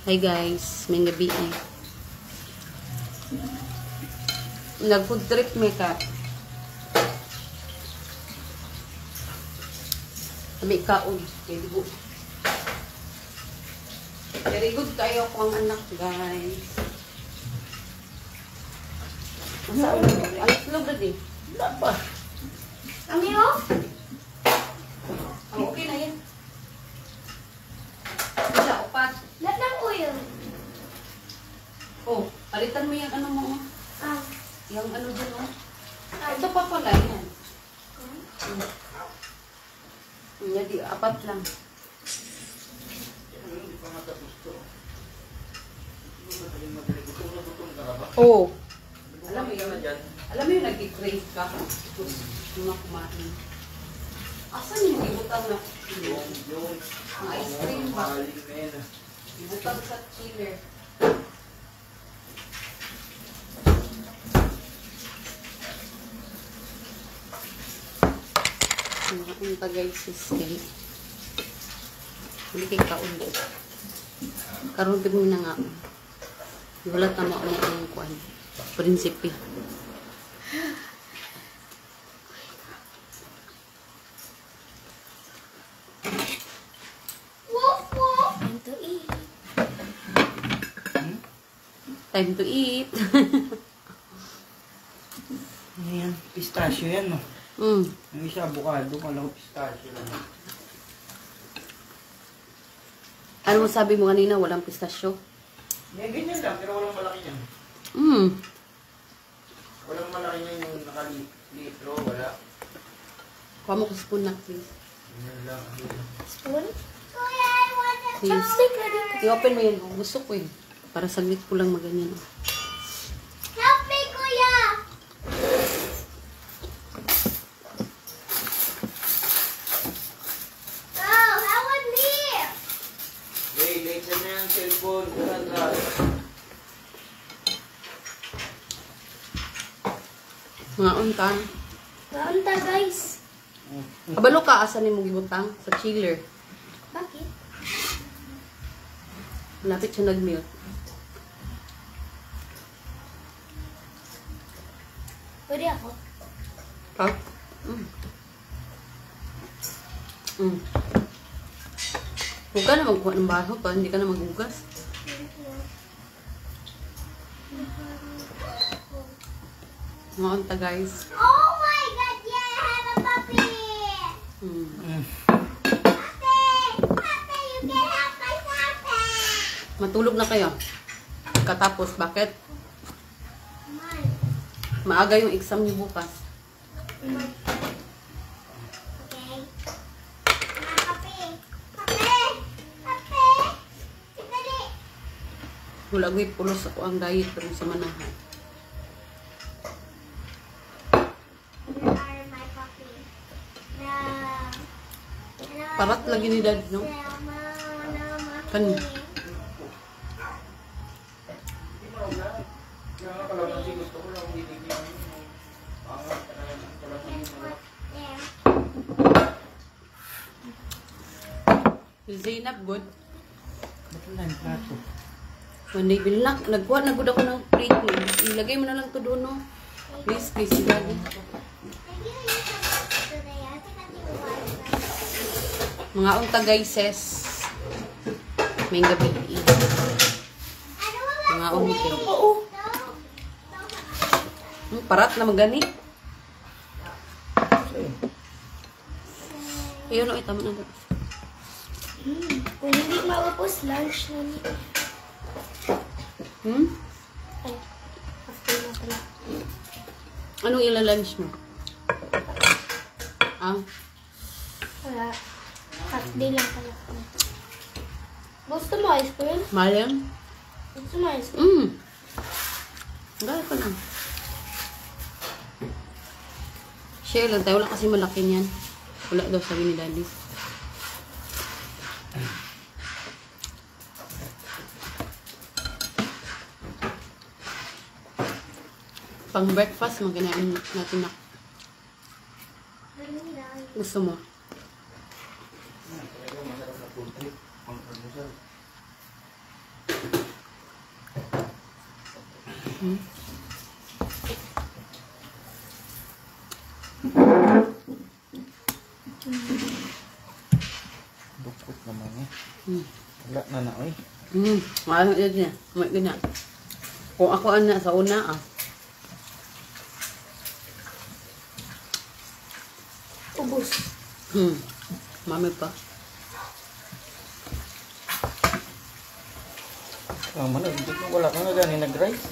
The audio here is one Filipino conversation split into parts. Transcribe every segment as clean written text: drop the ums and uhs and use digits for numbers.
Hi guys, may gabi eh. Nag-food trip me ka. Sabi kaon. Very good. Very good kayo ko ang anak guys. Masa alas log na din. Wala pa. Kami o? Oh, okay na yan. Wala, upat. Lahat ng oil. Oh, palitan mo yung ano mo. Yung ano dyan o. Ito pa pala yan. Hindi, apat lang. Oh. Alam mo yung nag-crave ka? Yung mga kumain. Asan yung ibutang na? Ang ice cream ba? Ibutang sa chiller. Ang tagay sisig. Hindi kayo kaundo. Karoon din mo na nga. Wala tama ang kuwan. Prinsipi. Time to eat. Time to eat. Ayan, pistachio yan, no? Yung isa, avocado, kala ko pistachio lang. Ano mo sabi mo kanina? Walang pistasyo? May ganyan lang, pero walang malaki yan. Walang malaki yan yung nakalitro, wala. Kuha mo ko spoon na, please. Ganyan lang. Spoon? Kuya, I want a Please. chopstick. I-open mo yan. Gusto ko eh. Para saglit ko lang maganyan. Help me, Kuya! Oh, help me! Hey, late na yung cellphone. Sandra. Mga untan. Naunta, guys. Kabalo ka, asan mo gibutang? Sa chiller. Bakit? Malapit siya nag-melt. Pwede ako. Ha? Huwag ka na magkuha ng baho pa. Hindi ka na maghugas. Mga unta guys. Oh my God! Yeah, I have a puppy! Puppy, you can have my puppy! Matulog na kayo. Katapos, bakit? Mine. Maaga yung exam niyo bukas. Okay. Puppy! Puppy! Puppy! Dali! Wala ko pulos ako ang diet pero sa manahan. You are my puppy. No. Parat lagi ni dad, no? Kan. Zainab, good. Ba't wala yung plato? Monday bilak, nagkuha na good ako ng plate mo. Ilagay mo na lang to doon, no? Please, please, daddy. Mga unta guyses. May gabi. Mga unti. Parat na magani. Ayun, no, itama na doon. Kung hindi maupos, lunch na ni. Ay, after na pala. Anong ilalunch mo? Wala. Half day lang pala. Gusto mo ice cream? Mahal yan? Gusto mo ice cream? Gaya ko lang. Share lang tayo. Wala kasi malaki niyan. Wala daw sabi ni daddy. Pang breakfast, maganain natin na. Gusto mo? Dukot naman eh. Wala na na eh. Ano yun niya? May ganyan. Kung ako ana sa una Ubus. Mami pa. Mana, wala ka nga gani nag-rice.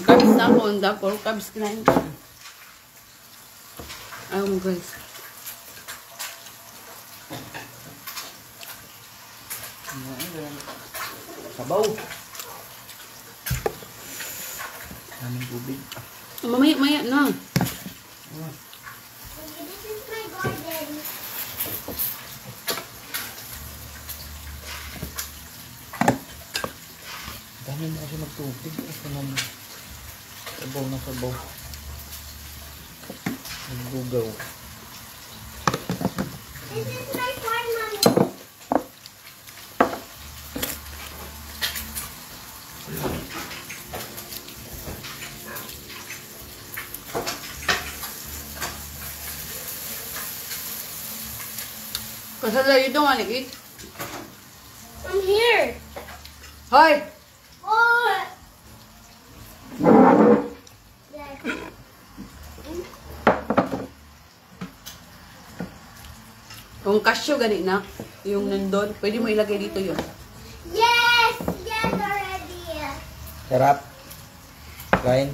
Carbs na ako. Dapor, carbs kinain ko. Ayaw mo guys. Sabaw. Daming tubig. Mamaya na. This is my garden. Dami mo kasi magtubig. Ito naman. Sabaw na sabaw. Nagbugaw. This is my farm, Mommy. Kasala, you don't want to eat? I'm here. Hoy! Oh. Kung kasyo gani na, yung nandun, pwede mo ilagay dito yun. Yes, yes already. Sarap. Kain.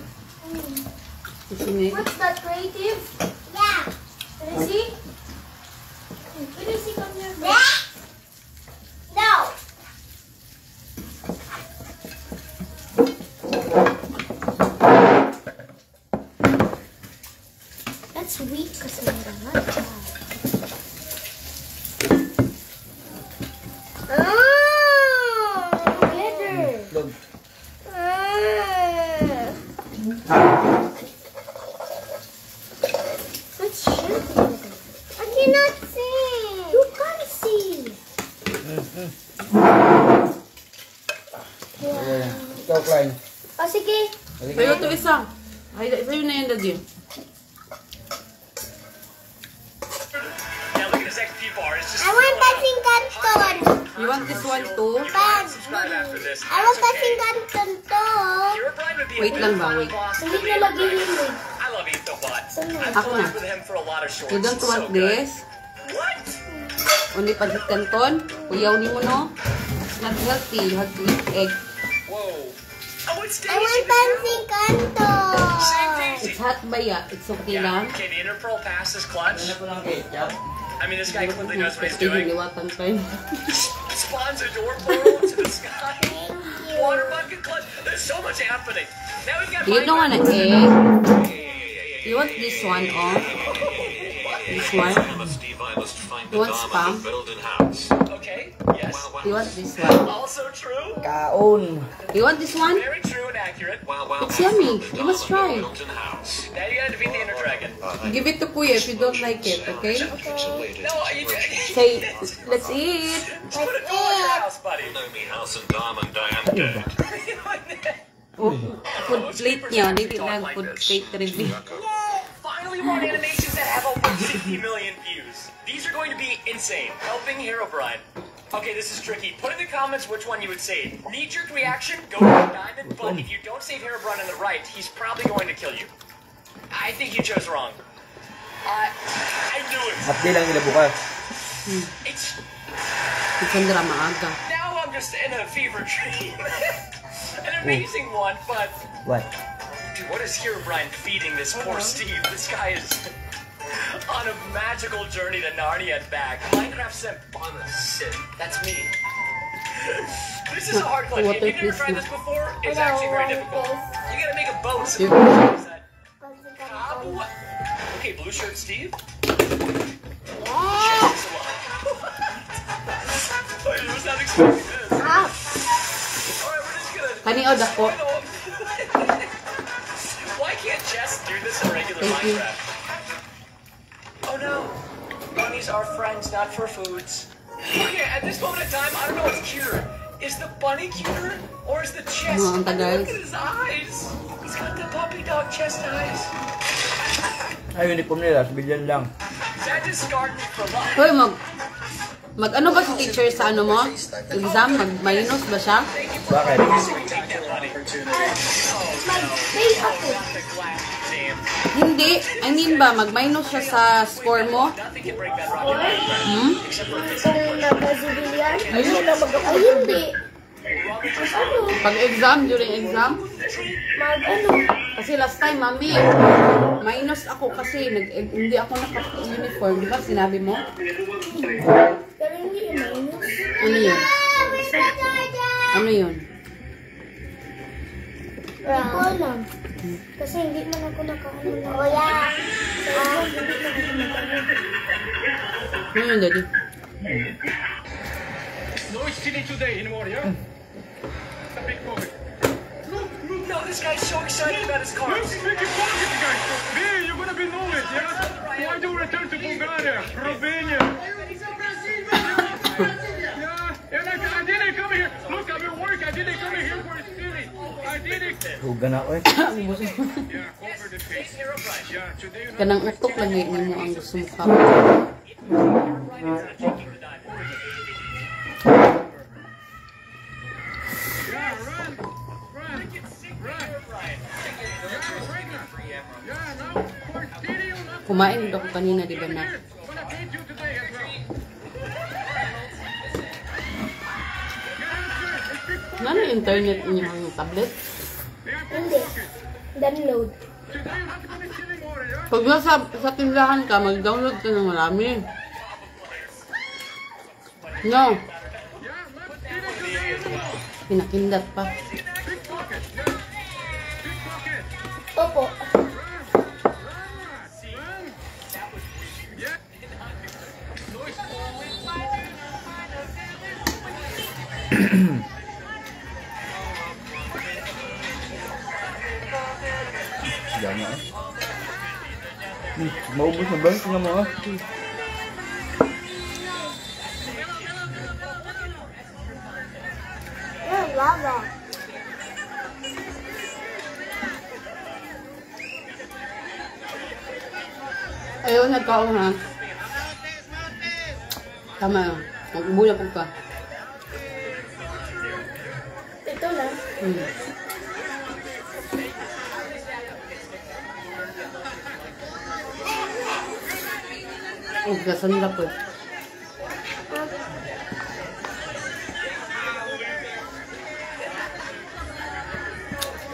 Gusto niya. What's that, creative? Yeah. Can I see? Can you see on your face? No. That's weak kasi meron na. Oh, glitter. Log. Let's shoot it. I cannot see. You can see. Ayan. Ikaw, Klein. Oh, sige. Sa'yo ito isa. Ay, sa'yo na yan, Daddy. Now look at this XP bar. It's just I want passing canton. You want this one too? Bad. subscribe after this. I want passing canton to. Herobrine would be a Wait lang ba, final wait. boss for Hindi the na lagi Herobrine. yun eh. I love Etobot. Saan na? I've Ako na. collabed with him for a lot of shorts. You don't It's want so good. this? What? Only pancit canton? Kuyaw ni mo, no? It's not healthy. You have to eat egg. Whoa. Oh, it's Daisy. I want passing canton. Same Daisy. It's hot ba ya? It's okay Yeah. lang. Okay, the Interpearl pass is clutch. Ano po lang ketchup? I mean, this guy clearly knows what he's Sige, doing. liwatan pa yun. Spawns a door portal to the sky. Thank you. Water bucket clutch. There's so much happening. Now we've got You don't want an Minecraft. egg? You want this one, oh? This one? You want spam? Okay, yes. You want this one? Also true. Kaon. You want this one? Very true and accurate. It's yummy. You must try. Now you gotta defeat the Ender Dragon. Give it to Kuya if you don't like it, okay? No, you Say, let's eat. put a door in your house, buddy. Oh, food plate niya. Hindi lang food plate review. Whoa! Finally, more animations that have over 50 million views. These are going to be insane. Helping Herobrine. Okay, this is tricky. Put in the comments which one you would save. Knee-jerk reaction, go for Diamond, but if you don't save Herobrine on the right, he's probably going to kill you. I think you chose wrong. I knew it. Update lang nila bukas. It's It's ang drama aga. now I'm just in a fever dream. An amazing one, but What? dude, what is Herobrine feeding this poor Steve? This guy is on a magical journey to Narnia and back. Minecraft sent bonus. That's me. This is a hard glitch. What If you've never is tried this? this before, it's actually very difficult. You gotta make a boat. So okay, blue shirt Steve. Yeah. I was not expecting this. Ah. Alright, we're just gonna. Kani o dako. Why can't Jess do this in regular Thank you. Minecraft? Oh no. Bunnies are friends, not for foods. Okay, at this moment in time, I don't know what's cuter. Is the bunny cuter? Or is the chest? Ang tagal. Look at his eyes. He's got the puppy dog chest eyes. Ay, uniform nila. Sabihan lang. That is garden for life. Hoy, mag ano ba si teacher sa ano mo? Exam? Mag-minus ba siya? Bakit? Take that, buddy. Mag-pay ako. The glass. Damn. Hindi. I mean ba, mag-minus siya sa score mo? Nothing can break that rocket. Hmm? Kung nagka-civilian. Ayun. Ay, hindi. Ano? Pag-exam, during exam? Mag-ano? Kasi last time, mami, minus ako kasi hindi ako naka-uniform. Di ba sinabi mo? Pero hindi yung minus. Ano yun? Ano yun? Hindi ko alam. Kasi hindi man ako nakaano na. Kuya! Hindi man ako nakaano. Ano yun, daddy? No cheating today anymore, yeah? A big pocket. No, this guy's so excited about his cars. Big pocket, guys! Hey, you're gonna be know it, yeah? Why do you return to Bulgaria, Romania? Yeah, and I didn't come here. Look, I've been working. I didn't come here for stealing. I didn't. Hugan ako eh. Yeah, over the face. Yeah, today you know. Kanang utok lang yun mo ang gusto mo ka. Yeah, run, run, run. Yeah, now for stealing, you're not Kumain ako kanina, di ba na? gonna beat you today as well. Ano yung internet niyo ang tablet? Hindi. Download. Today you're not gonna stealing more, yeah? Pag sa tindahan ka, mag-download ka ng marami. No. Yeah, not stealing today anymore. Pinakindat pa. Big pocket, yeah. Big pocket. Opo. Yan na eh. Maubos na ba? Tingnan mo ah. Lava. Ayaw, nagkaon ha. Tama yun. Nag-ubula po ka. Ito na. Hmm. Oh, gasan nila po.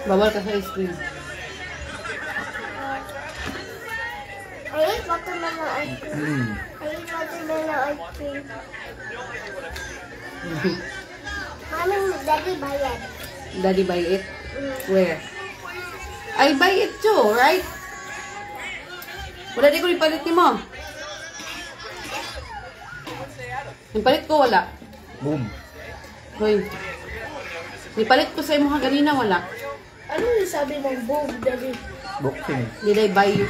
Bawal ka sa ice cream. Ayun, watermelon ice cream. Ayun, watermelon ice cream. Mami, daddy bayad. Daddy buy it? Where? I buy it too, right? Wala di ko ipalit ni mo. Yung palit ko wala. Boom. Hoy. Nipalit ko sa imo ganina wala. Ano yung sabi mong boob, daddy? Boxing. Did I buy you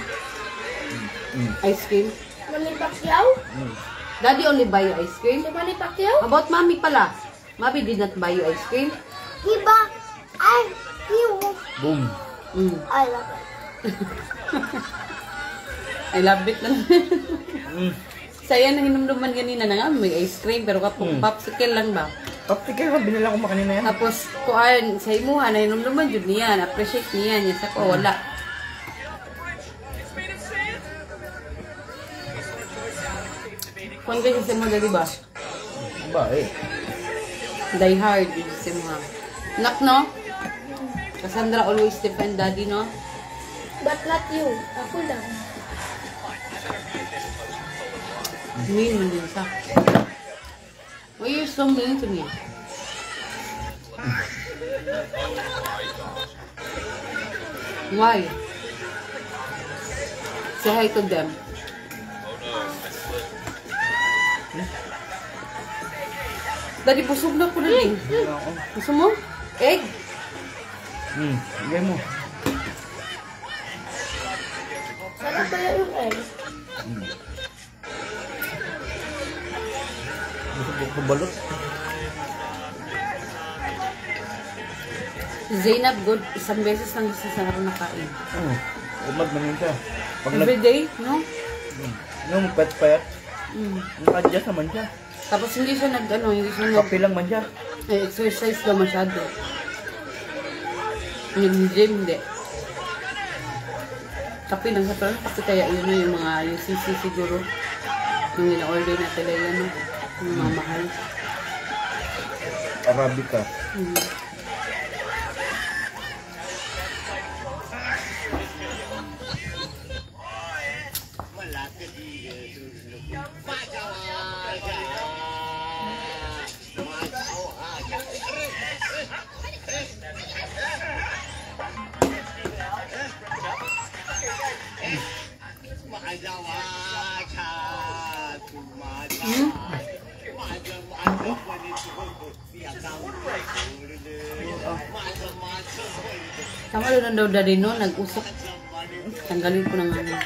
ice cream? Manny Pacquiao? Daddy only buy you ice cream? Si Manny Pacquiao? About mommy pala. Mommy did not buy you ice cream? Hiba. Ay, you. Boom. Mm. I love it. I love it lang. Saya na hinumduman ganina na nga, may ice cream, pero kapag popsicle lang ba? Popsicle ka, binila ko makanina yan. Tapos, kuan sa imuha na hinumduman yun niyan, appreciate niyan, yan sa ko, wala. Kuan kayo sa mga dali ba? Ba eh. Die hard, yun sa mga. Nak, no? Cassandra always defend daddy, no? But not you. Ako lang. Mean din sa. Why you're so mean to me? Why? Say hi to them. Daddy, busog na ko na din. Gusto mo? Egg? Bigay mo. Sarap kaya yung egg. Gusto ko balot. Si Zainab, good. Isang beses lang siya sa araw nakain. Umad naman siya. Pag Every day, no? Yung pet-pet, naka-adjust naman siya. Tapos hindi siya hindi siya Kape lang man siya. exercise daw masyado. Nag-gym, hindi. Kape lang siya, pero kasi kaya yun na yung mga UCC siguro. Yung ina-order na talaga yan, no? Yung mga mahal. Arabica. Tama doon daw daddy no, nag-usok. Tanggalin ko na nga.